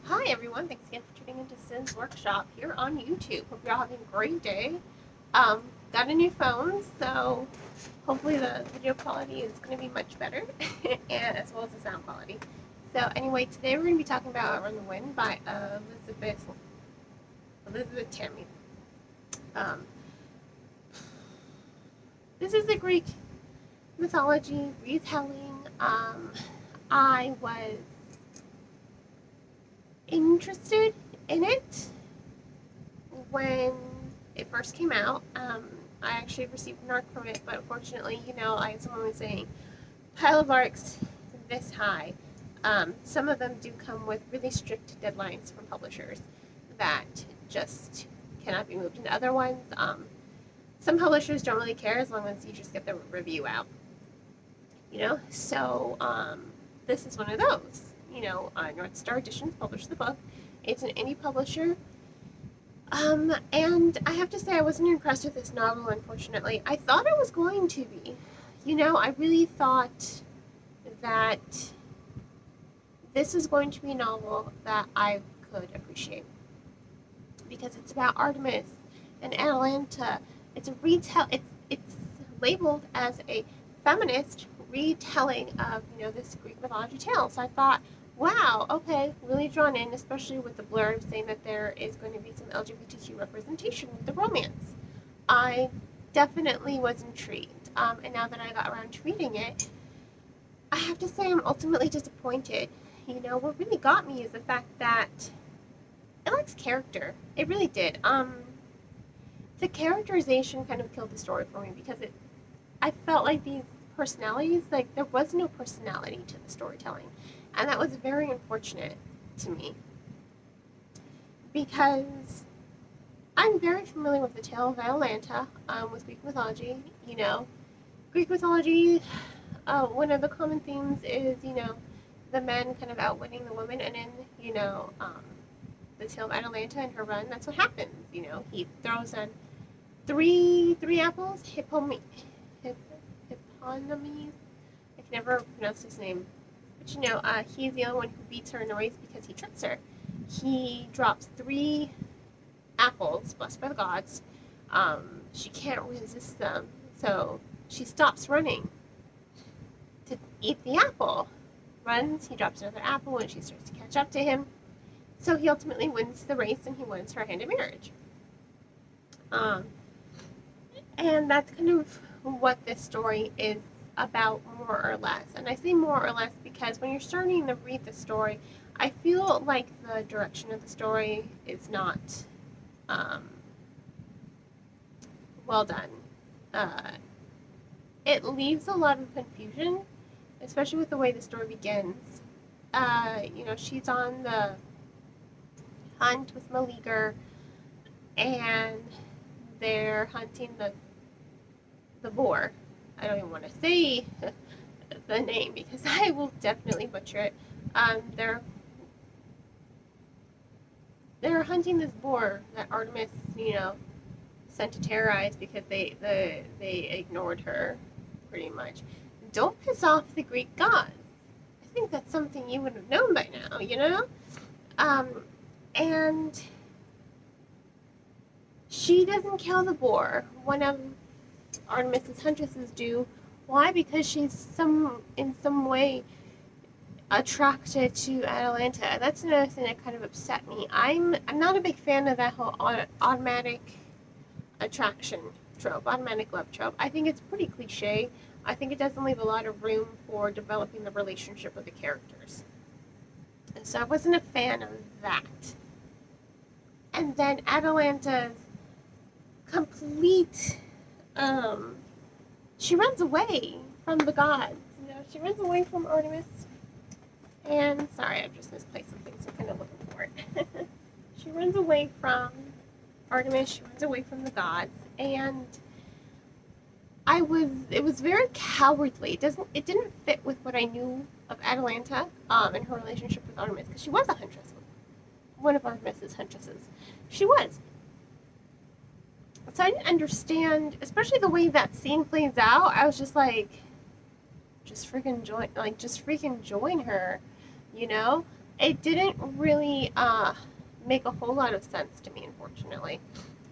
Hi everyone, thanks again for tuning into Sin's Workshop here on YouTube. Hope you're all having a great day. Got a new phone, so hopefully the video quality is going to be much better, and as well as the sound quality. So anyway, today we're going to be talking about Outrun the Wind by Elizabeth Tammy. This is a Greek mythology retelling. I was interested in it when it first came out. I actually received an ARC from it, but unfortunately, someone was saying, pile of ARCs this high. Some of them do come with really strict deadlines from publishers that just cannot be moved. And other ones, some publishers don't really care as long as you just get the review out. So this is one of those. North Star Editions published the book. It's an indie publisher. And I have to say I wasn't impressed with this novel, unfortunately. I thought I was going to be. I really thought that this was going to be a novel that I could appreciate. Because it's about Artemis and Atalanta. It's labeled as a feminist retelling of, this Greek mythology tale. So I thought, wow, okay, really drawn in, especially with the blurb saying that there is going to be some LGBTQ representation with the romance. I definitely was intrigued. And now that I got around to reading it, I have to say I'm ultimately disappointed. What really got me is the fact that it lacks character. It really did. The characterization kind of killed the story for me because I felt like these personalities, like there was no personality to the storytelling. And that was very unfortunate to me because I'm very familiar with the tale of Atalanta with Greek mythology. Greek mythology, one of the common themes is, the men kind of outwitting the women, and in, the tale of Atalanta and her run, that's what happens. He throws on three apples, Hippomenes. I can never pronounce his name. But he's the only one who beats her in the race because he tricks her. He drops 3 apples, blessed by the gods. She can't resist them, so she stops running to eat the apple. Runs, he drops another apple, and she starts to catch up to him. So he ultimately wins the race, and he wins her hand in marriage. And that's kind of what this story is about, more or less. And I say more or less because when you're starting to read the story, I feel like the direction of the story is not well done. It leaves a lot of confusion, especially with the way the story begins. She's on the hunt with Meleager, and they're hunting the boar. I don't even want to say the name because I will definitely butcher it. They're hunting this boar that Artemis, sent to terrorize because they ignored her, pretty much. Don't piss off the Greek gods. I think that's something you would have known by now, and she doesn't kill the boar. One of Artemis's huntresses do. Why? Because she's in some way attracted to Atalanta. That's another thing that kind of upset me. I'm not a big fan of that whole automatic attraction trope, automatic love trope. I think it's pretty cliche. I think it doesn't leave a lot of room for developing the relationship with the characters. And so I wasn't a fan of that. And then Atalanta's complete she runs away from the gods. She runs away from Artemis. And sorry, I've just misplaced something, so I'm kind of looking for it. She runs away from Artemis. She runs away from the gods, and it was very cowardly. It didn't fit with what I knew of Atalanta and her relationship with Artemis, because she was a huntress, one of Artemis's huntresses. She was. So I didn't understand, especially the way that scene plays out. I was just like, just freaking join her, it didn't really make a whole lot of sense to me, unfortunately.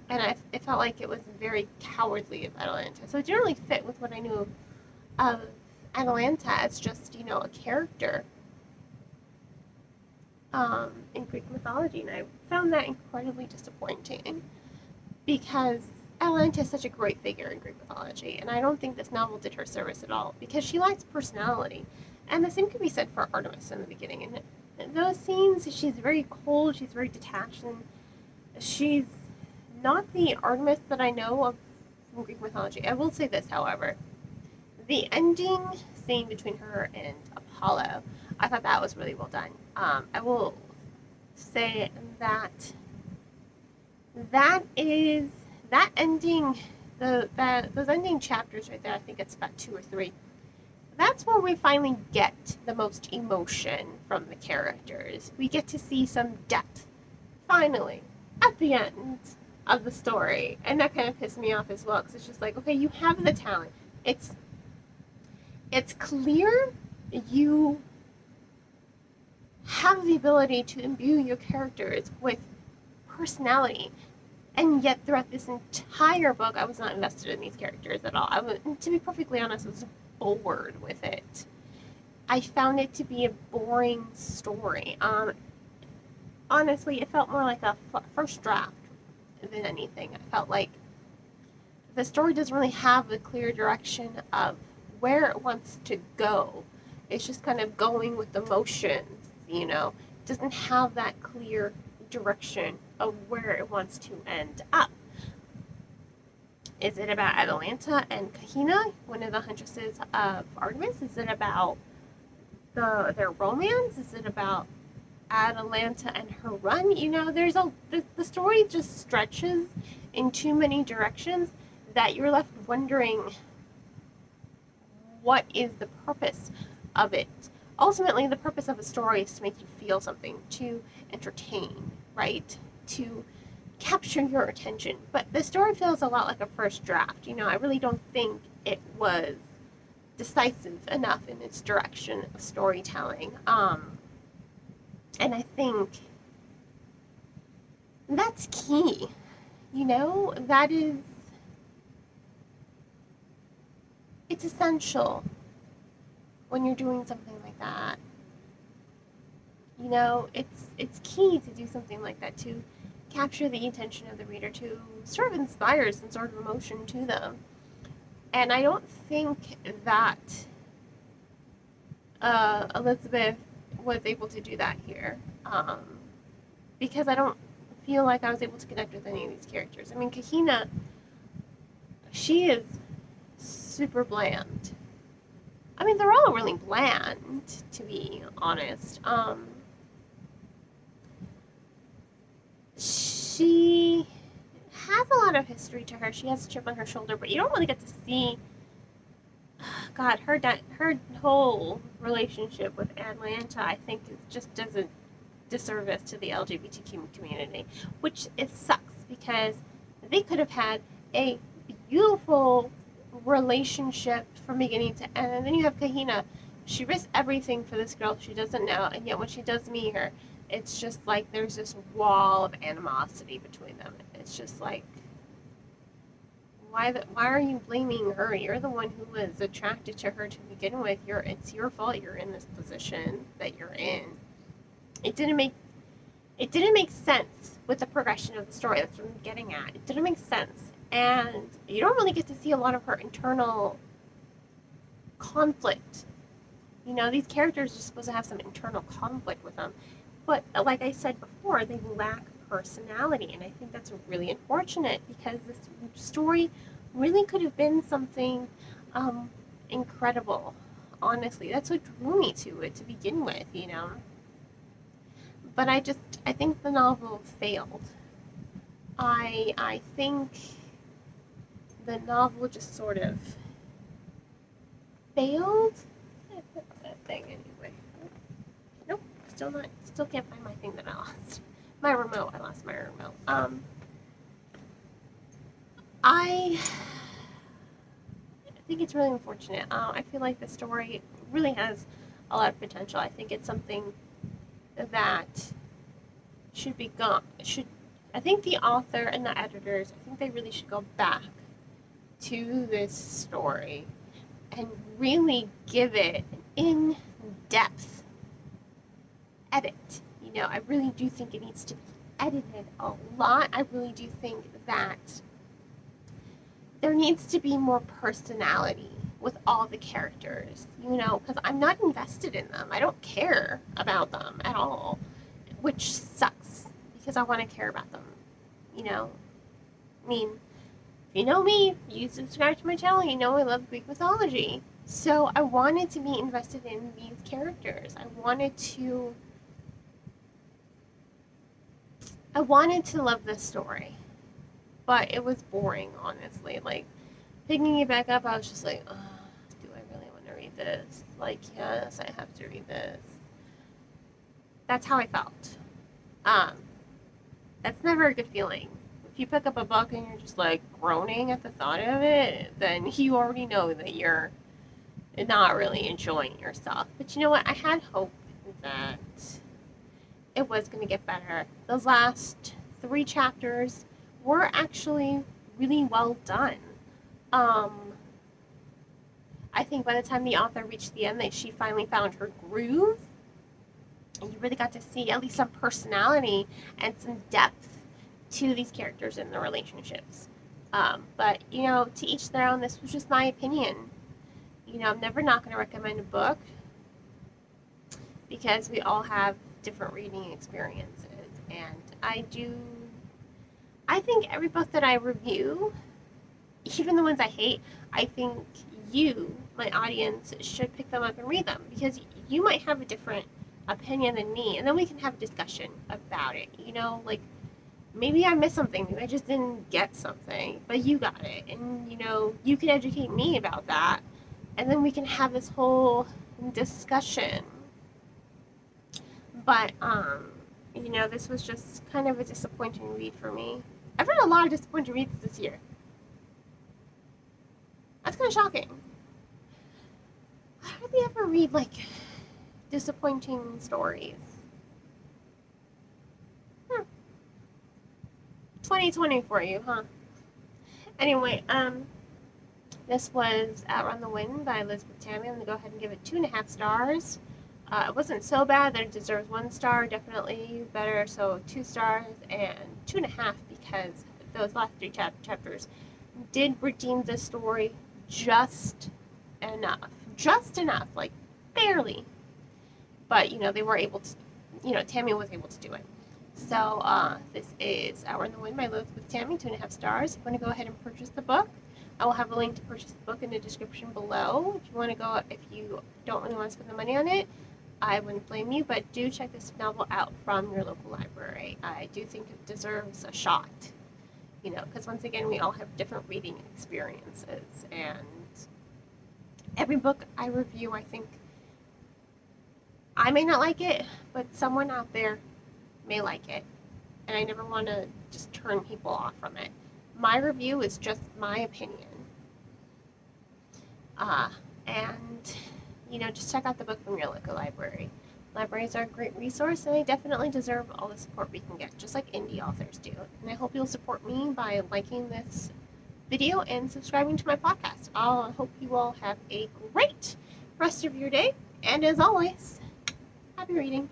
And it felt like it was very cowardly of Atalanta. So it didn't really fit with what I knew of Atalanta as just, you know, a character in Greek mythology. And I found that incredibly disappointing because Atalanta is such a great figure in Greek mythology. And I don't think this novel did her service at all because she lacks personality. And the same can be said for Artemis in the beginning. And those scenes, she's very cold, she's very detached, and she's not the Artemis that I know of from Greek mythology. I will say this, however. The ending scene between her and Apollo, I thought that was really well done. I will say that that ending, those ending chapters right there, I think it's about 2 or 3, that's where we finally get the most emotion from the characters. We get to see some depth, finally, at the end of the story. And that kind of pissed me off as well, because it's just like, okay, you have the talent. It's clear you have the ability to imbue your characters with personality. And yet, throughout this entire book, I was not invested in these characters at all. To be perfectly honest, I was bored with it. I found it to be a boring story. Honestly, it felt more like a first draft than anything. I felt like the story doesn't really have a clear direction of where it wants to go. It's just kind of going with the motions, you know. It doesn't have that clear direction of where it wants to end up. Is it about Atalanta and Kahina, one of the huntresses of Artemis? Is it about their romance? Is it about Atalanta and her run? You know, the story just stretches in too many directions that you're left wondering, what is the purpose of it? Ultimately, the purpose of a story is to make you feel something, to entertain, right? To capture your attention. But the story feels a lot like a first draft. You know, I really don't think it was decisive enough in its direction of storytelling. And I think that's key. You know, it's essential when you're doing something like that. You know, it's key to do something like that, to capture the attention of the reader, to sort of inspire some sort of emotion to them. And I don't think that Elizabeth was able to do that here, because I don't feel like I was able to connect with any of these characters. I mean, Kahina, she is super bland. I mean, they're all really bland, to be honest. She has a lot of history to her. She has a chip on her shoulder, but you don't really get to see, God, her whole relationship with Atalanta, I think, just does a disservice to the LGBTQ community, which it sucks, because they could have had a beautiful relationship from beginning to end. And then you have Kahina. She risks everything for this girl she doesn't know, and yet when she does meet her, it's just like there's this wall of animosity between them. It's just like, why are you blaming her? You're the one who was attracted to her to begin with. It's your fault you're in this position that you're in. It didn't make sense with the progression of the story. That's what I'm getting at. It didn't make sense. And you don't really get to see a lot of her internal conflict. You know, these characters are supposed to have some internal conflict with them. But like I said before, they lack personality. And I think that's really unfortunate, because this story really could have been something incredible. Honestly, that's what drew me to it to begin with, you know. But I think the novel failed. I think the novel just sort of failed. I put that thing anyway. Nope, still can't find my thing that I lost. My remote. I lost my remote. I think it's really unfortunate. I feel like the story really has a lot of potential. I think it's something that should be gone. I think the author and the editors, I think they really should go back to this story and really give it an in-depth edit. You know, I really do think it needs to be edited a lot. I really do think that there needs to be more personality with all the characters, you know, because I'm not invested in them. I don't care about them at all, which sucks because I want to care about them, you know. I mean, if you know me, you subscribe to my channel, you know I love Greek mythology. So I wanted to be invested in these characters. I wanted to love this story. But it was boring, honestly. Like, picking it back up, I was just like, do I really want to read this? Like, yes, I have to read this. That's how I felt. That's never a good feeling. If you pick up a book and you're just, like, groaning at the thought of it, then you already know that you're not really enjoying yourself. But you know what? I had hope that it was going to get better. Those last 3 chapters were actually really well done. I think by the time the author reached the end, that she finally found her groove, and you really got to see at least some personality and some depth to these characters and their relationships. But, you know, to each their own. This was just my opinion. You know, I'm never not going to recommend a book because we all have different reading experiences, and I think every book that I review, even the ones I hate, I think you, my audience, should pick them up and read them, because you might have a different opinion than me, and then we can have a discussion about it. You know, like, maybe I missed something, maybe I just didn't get something, but you got it, and, you know, you can educate me about that, and then we can have this whole discussion. But, you know, this was just kind of a disappointing read for me. I've read a lot of disappointing reads this year. That's kind of shocking. I hardly ever read, like, disappointing stories. 2020 for you, huh? Anyway, this was Outrun the Wind by Elizabeth Tammy. I'm going to go ahead and give it 2.5 stars. It wasn't so bad that it deserves 1 star, definitely better, so 2 stars and 2.5, because those last 3 chapters did redeem the story just enough, like barely, but, you know, they were able to, you know, Tammy was able to do it. So this is Outrun the Wind by Elizabeth Tammy, 2.5 stars. If you want to go ahead and purchase the book, I will have a link to purchase the book in the description below. If you want to go, if you don't really want to spend the money on it, I wouldn't blame you, but do check this novel out from your local library. I do think it deserves a shot, you know, because once again, we all have different reading experiences, and every book I review, I think I may not like it, but someone out there may like it, and I never want to just turn people off from it. My review is just my opinion, and, you know, just check out the book from your local library. Libraries are a great resource, and they definitely deserve all the support we can get, just like indie authors do. And I hope you'll support me by liking this video and subscribing to my podcast. I hope you all have a great rest of your day, and as always, happy reading.